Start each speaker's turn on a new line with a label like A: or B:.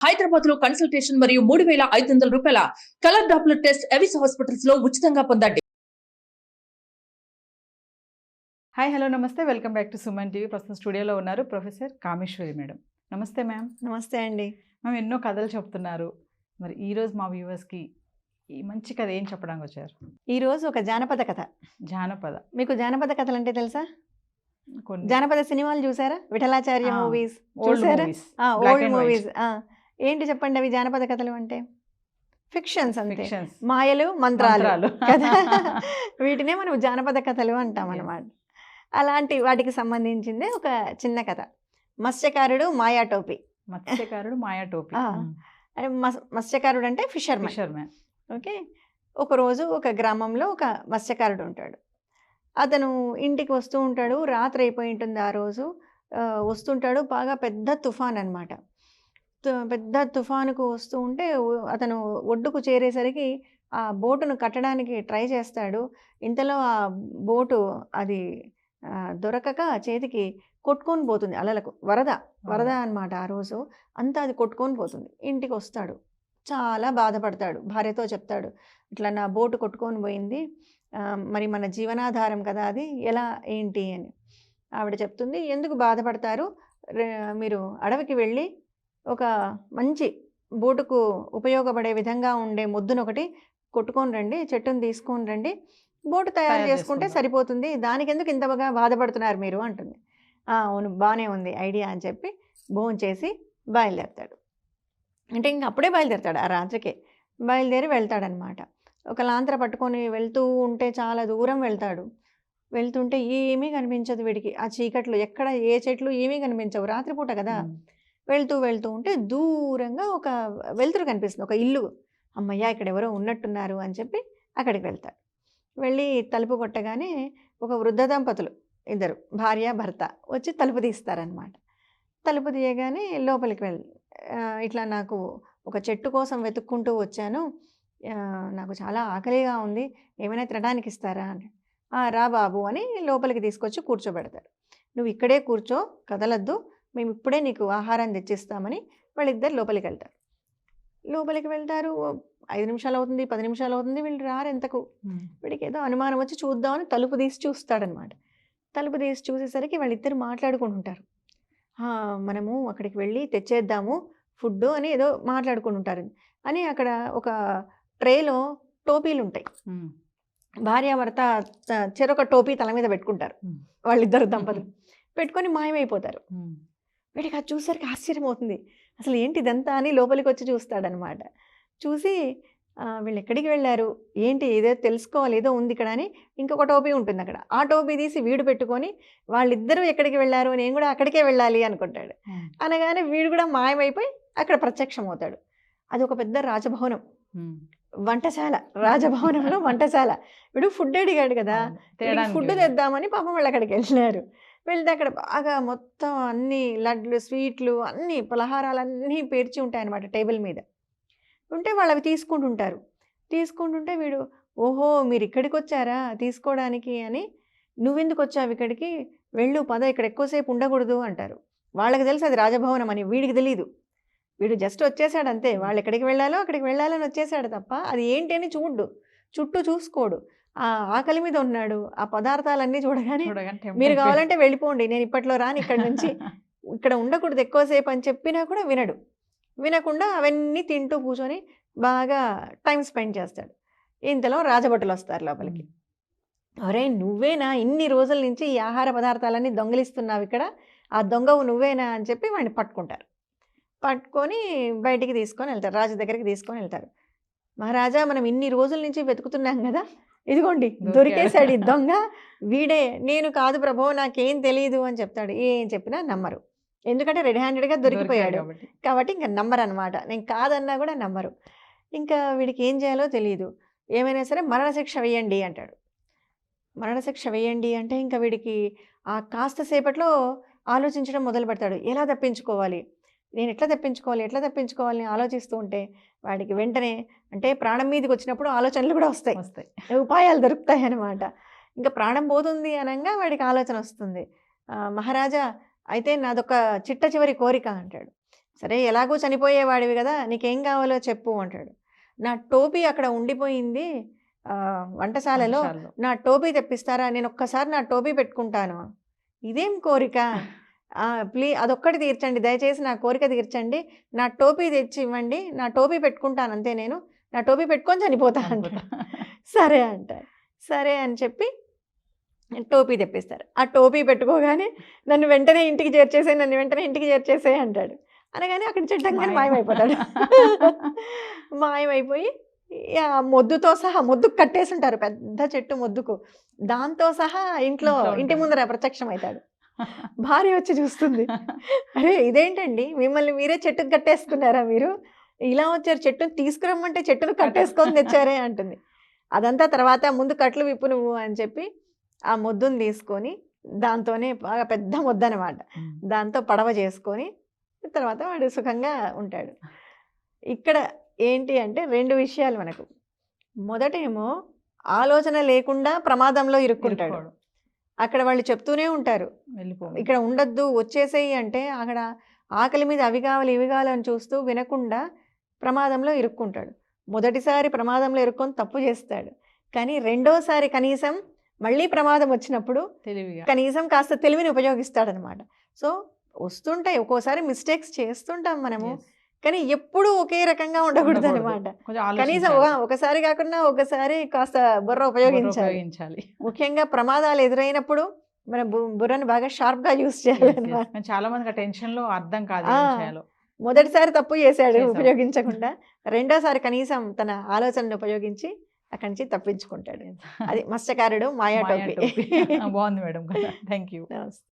A: హైదరాబాద్ లో కన్సల్టేషన్ మరియు 3,500 రూపాయల colour Doppler test Avis hospitals లో ఉచితంగా పొందండి.
B: హాయ్ హలో నమస్తే, welcome back to Suman TV. ప్రస్తుతం స్టూడియోలో ఉన్నారు ప్రొఫెసర్ కామేశ్వరి మేడం. నమస్తే మ్యామ్.
C: నమస్తే అండి.
B: మ్యామ్, ఎన్నో కథలు చెప్తున్నారు. మరి ఈరోజు మా వ్యూవర్స్కి ఈ మంచి కథ ఏం చెప్పడానికి వచ్చారు?
C: ఈరోజు ఒక జానపద కథ.
B: జానపద.
C: మీకు జానపద కథలు అంటే తెలుసా?
B: కొన్ని
C: జానపద సినిమాలు చూసారా? విఠలాచార్య మూవీస్
B: ఓల్డ్
C: చూసారా?
B: Movies,
C: old movies. ఏంటి చెప్పండి అవి జానపద కథలు అంటే? ఫిక్షన్స్ అంతే,
B: ఫిక్షన్స్,
C: మాయలు మంత్రాలు
B: మంత్రాలు.
C: కదా. వీటినే మనం జానపద కథలు అంటాం అన్నమాట. అలాంటి వాటికి సంబంధించిందే ఒక చిన్న కథ. మత్స్యకారుడు మాయా టోపీ.
B: మత్స్యకారుడు మాయా టోపీ.
C: అంటే మత్స్యకారుడు అంటే ఫిషర్
B: ఫిషర్మ్యాన్.
C: ఓకే. ఒకరోజు ఒక గ్రామంలో ఒక మత్స్యకారుడు ఉంటాడు. అతను ఇంటికి వస్తూ ఉంటాడు. రాత్రి అయిపోయి ఉంటుంది ఆ రోజు. వస్తుంటాడు. బాగా పెద్ద తుఫాన్ అనమాట. పెద్ద తుఫానుకు వస్తూ ఉంటే అతను ఒడ్డుకు చేరేసరికి ఆ బోటును కట్టడానికి ట్రై చేస్తాడు. ఇంతలో ఆ బోటు అది దొరకక చేతికి కొట్టుకొని పోతుంది అలలకు. వరద అనమాట ఆ రోజు. అంతా అది కొట్టుకొని పోతుంది. ఇంటికి వస్తాడు. చాలా బాధపడతాడు. భార్యతో చెప్తాడు, ఇట్లా నా బోటు కొట్టుకొని పోయింది, మరి మన జీవనాధారం కదా అది, ఎలా ఏంటి అని. ఆవిడ చెప్తుంది, ఎందుకు బాధపడతారు, మీరు అడవికి వెళ్ళి ఒక మంచి బోటుకు ఉపయోగపడే విధంగా ఉండే ముద్దును ఒకటి కొట్టుకొని రండి, చెట్టును తీసుకొని రండి, బోటు తయారు చేసుకుంటే సరిపోతుంది, దానికి ఎందుకు ఇంతగా బాధపడుతున్నారు మీరు అంటుంది. అవును, బాగానే ఉంది ఐడియా అని చెప్పి భోంచేసి బయలుదేరతాడు. అంటే ఇంక అప్పుడే బయలుదేరతాడు, ఆ రాత్రికే బయలుదేరి వెళ్తాడనమాట. ఒక లాంతర పట్టుకొని వెళ్తూ ఉంటే చాలా దూరం వెళ్తాడు. వెళ్తుంటే ఏమీ కనిపించదు వీడికి. ఆ చీకట్లు ఎక్కడ ఏ చెట్లు ఏమీ కనిపించవు, రాత్రిపూట కదా. వెళ్తూ వెళ్తూ ఉంటే దూరంగా ఒక వెలుతురు కనిపిస్తుంది, ఒక ఇల్లు. అమ్మయ్య, ఇక్కడ ఎవరో ఉన్నట్టున్నారు అని చెప్పి అక్కడికి వెళ్తాడు. వెళ్ళి తలుపు కొట్టగానే ఒక వృద్ధ దంపతులు, ఇద్దరు భార్య భర్త, వచ్చి తలుపు తీస్తారనమాట. తలుపు తీయగానే లోపలికి ఇట్లా నాకు ఒక చెట్టు కోసం వెతుక్కుంటూ వచ్చాను, నాకు చాలా ఆకలిగా ఉంది, ఏమైనా తినడానికి ఇస్తారా అని. రా బాబు అని లోపలికి తీసుకొచ్చి కూర్చోబెడతారు. నువ్వు ఇక్కడే కూర్చో, కదలద్దు, మేము ఇప్పుడే నీకు ఆహారం తెచ్చిస్తామని వాళ్ళిద్దరు లోపలికి వెళ్తారు. లోపలికి వెళ్తారు. 5 నిమిషాలు అవుతుంది, 10 నిమిషాలు అవుతుంది, వీళ్ళు రారు ఎంతకు. వీడికి ఏదో అనుమానం వచ్చి చూద్దామని తలుపు తీసి చూస్తాడనమాట. తలుపు తీసి చూసేసరికి వాళ్ళిద్దరు మాట్లాడుకుంటుంటారు. మనము అక్కడికి వెళ్ళి తెచ్చేద్దాము ఫుడ్ అని ఏదో మాట్లాడుకుంటుంటారు అని. అక్కడ ఒక ట్రేలో టోపీలు ఉంటాయి. భార్యాభర్త చెరొక టోపీ తల మీద పెట్టుకుంటారు వాళ్ళిద్దరు దంపతులు. పెట్టుకొని మాయమైపోతారు. వీడికి అది చూసరికి ఆశ్చర్యం అవుతుంది, అసలు ఏంటి ఇదంతా అని లోపలికి వచ్చి చూస్తాడనమాట. చూసి వీళ్ళు ఎక్కడికి వెళ్ళారు ఏంటి, ఏదో తెలుసుకోవాలి, ఏదో ఉంది ఇక్కడ అని. ఇంకొక టోపీ ఉంటుంది అక్కడ. ఆ టోపీ తీసి వీడు పెట్టుకొని వాళ్ళిద్దరూ ఎక్కడికి వెళ్ళారు, నేను కూడా అక్కడికే వెళ్ళాలి అనుకుంటాడు. అనగానే వీడు కూడా మాయమైపోయి అక్కడ ప్రత్యక్షం అవుతాడు. అది ఒక పెద్ద రాజభవనం, వంటశాల. రాజభవనంలో వంటశాల. వీడు ఫుడ్ అడిగాడు కదా, ఫుడ్ తెద్దామని పాపం వాళ్ళు అక్కడికి వెళ్ళారు. వెళ్తే అక్కడ బాగా మొత్తం అన్ని లడ్లు, స్వీట్లు, అన్ని పలహారాలన్నీ పేర్చి ఉంటాయి అన్నమాట టేబుల్ మీద. ఉంటే వాళ్ళు అవి తీసుకుంటుంటారు. తీసుకుంటుంటే వీడు, ఓహో మీరు ఇక్కడికి వచ్చారా తీసుకోవడానికి అని, నువ్వెందుకు వచ్చావు ఇక్కడికి, వెళ్ళు పద, ఇక్కడ ఎక్కువసేపు ఉండకూడదు అంటారు. వాళ్ళకి తెలుసు అది రాజభవనం అని, వీడికి తెలీదు. వీడు జస్ట్ వచ్చేసాడు అంతే. వాళ్ళు ఎక్కడికి వెళ్ళాలో అక్కడికి వెళ్ళాలని వచ్చేసాడు తప్ప అది ఏంటి అని చూడ్డు, చుట్టూ చూసుకోడు. ఆ ఆకలి మీద ఉన్నాడు. ఆ పదార్థాలన్నీ చూడగానే మీరు కావాలంటే వెళ్ళిపోండి, నేను ఇప్పట్లో రాను ఇక్కడి నుంచి, ఇక్కడ ఉండకూడదు ఎక్కువసేపు అని చెప్పినా కూడా వినడు. వినకుండా అవన్నీ తింటూ కూర్చొని బాగా టైం స్పెండ్ చేస్తాడు. ఇంతలో రాజభటులు వస్తారు లోపలికి. అరే నువ్వేనా ఇన్ని రోజుల నుంచి ఈ ఆహార పదార్థాలన్నీ దొంగిలిస్తున్నావు ఇక్కడ, ఆ దొంగవు నువ్వేనా అని చెప్పి వాడిని పట్టుకుంటారు. పట్టుకొని బయటికి తీసుకొని వెళ్తారు, రాజు దగ్గరికి తీసుకొని వెళ్తారు. మహారాజా, మనం ఇన్ని రోజుల నుంచి వెతుకుతున్నాం కదా, ఇదిగోండి దొరికేశాడు ఈ దొంగ, వీడే. నేను కాదు ప్రభో, నాకేం తెలియదు అని చెప్తాడు. ఏం చెప్పినా నమ్మరు, ఎందుకంటే రెడీ హ్యాండెడ్గా దొరికిపోయాడు కాబట్టి ఇంకా నమ్మరు అనమాట. నేను కాదన్నా కూడా నమ్మరు. ఇంకా వీడికి ఏం చేయాలో తెలియదు. ఏమైనా సరే మరణశిక్ష వేయండి అంటాడు. మరణశిక్ష వేయండి అంటే ఇంకా వీడికి ఆ కాస్త సేపట్లో ఆలోచించడం మొదలు పెడతాడు. ఎలా తప్పించుకోవాలి, నేను ఎట్లా తప్పించుకోవాలని ఆలోచిస్తూ ఉంటే వాడికి వెంటనే, అంటే ప్రాణం మీదకి వచ్చినప్పుడు ఆలోచనలు కూడా వస్తాయి, ఉపాయాలు దొరుకుతాయి అన్నమాట. ఇంకా ప్రాణం పోతుంది అనగా వాడికి ఆలోచన వస్తుంది. మహారాజా, అయితే నాదొక చిట్ట చివరి కోరిక అంటాడు. సరే ఎలాగో చనిపోయేవాడివి కదా, నీకేం కావాలో చెప్పు అంటాడు. నా టోపీ అక్కడ ఉండిపోయింది వంటశాలలో,
B: వంటశాలలో.
C: నా టోపీ తెప్పిస్తారా, నేను ఒక్కసారి నా టోపీ పెట్టుకుంటాను. ఇదేం కోరిక, అదొక్కటి తీర్చండి, దయచేసి నా కోరిక తీర్చండి, నా టోపీ తెచ్చి ఇవ్వండి, నా టోపీ పెట్టుకుంటాను అంతే, నేను నా టోపీ పెట్టుకొని చనిపోతా అంటాడు. సరే అంటారు. సరే అని చెప్పి టోపీ తెప్పిస్తారు. ఆ టోపీ పెట్టుకోగానే నన్ను వెంటనే ఇంటికి చేర్చేసే అంటాడు. అనగానే అక్కడి నుంచి అడ్డంగానే మాయమైపోతాడు. మాయమైపోయి ఆ మొద్దుతో సహా, మొద్దుకు కట్టేసి ఉంటారు పెద్ద చెట్టు మొద్దుకు, దాంతో సహా ఇంటి ముందర ప్రత్యక్షం అవుతాడు. భార్య వచ్చి చూస్తుంది, అరే ఇదేంటండి, మిమ్మల్ని మీరే చెట్టుకు కట్టేసుకున్నారా, మీరు ఇలా వచ్చారు, చెట్టును తీసుకురమ్మంటే చెట్టును కట్టేసుకొని తెచ్చారే అంటుంది. అదంతా తర్వాత ముందు కట్లు విప్పు నువ్వు అని చెప్పి ఆ మొద్దును తీసుకొని, దాంతోనే బాగా పెద్ద మొద్దు అనమాట, దాంతో పడవ చేసుకొని తర్వాత వాడు సుఖంగా ఉంటాడు. ఇక్కడ ఏంటి అంటే 2 విషయాలు మనకు. మొదటేమో ఆలోచన లేకుండా ప్రమాదంలో ఇరుక్కుంటాడు. అక్కడ వాళ్ళు చెప్తూనే ఉంటారు, ఇక్కడ ఉండొద్దు వచ్చేసేయి అంటే, అక్కడ ఆకలి మీద అవి కావాలి ఇవి కావాలి అని చూస్తూ వినకుండా ప్రమాదంలో ఇరుక్కుంటాడు. మొదటిసారి ప్రమాదంలో ఇరుక్కొని తప్పు చేస్తాడు, కానీ రెండోసారి కనీసం మళ్ళీ ప్రమాదం వచ్చినప్పుడు కనీసం కాస్త తెలివిని ఉపయోగిస్తాడనమాట. సో వస్తుంటాయి ఒక్కోసారి మిస్టేక్స్ చేస్తుంటాం మనము, కానీ ఎప్పుడూ ఒకే రకంగా ఉండకూడదు అనమాట. కనీసం ఒకసారి కాకుండా ఒకసారి కాస్త బుర్ర ఉపయోగించాలి. ముఖ్యంగా ప్రమాదాలు ఎదురైనప్పుడు మన బుర్రని బాగా షార్ప్ గా యూజ్ చేయాలి.
B: చాలా మంది టెన్షన్ లో అర్థం కాదు.
C: మొదటిసారి తప్పు చేశాడు ఉపయోగించకుండా, రెండోసారి కనీసం తన ఆలోచనను ఉపయోగించి అక్కడి నుంచి తప్పించుకుంటాడు. అది మత్స్యకారుడు మాయా టోపీ.
B: బాగుంది మేడం. Thank you.
C: నమస్తే.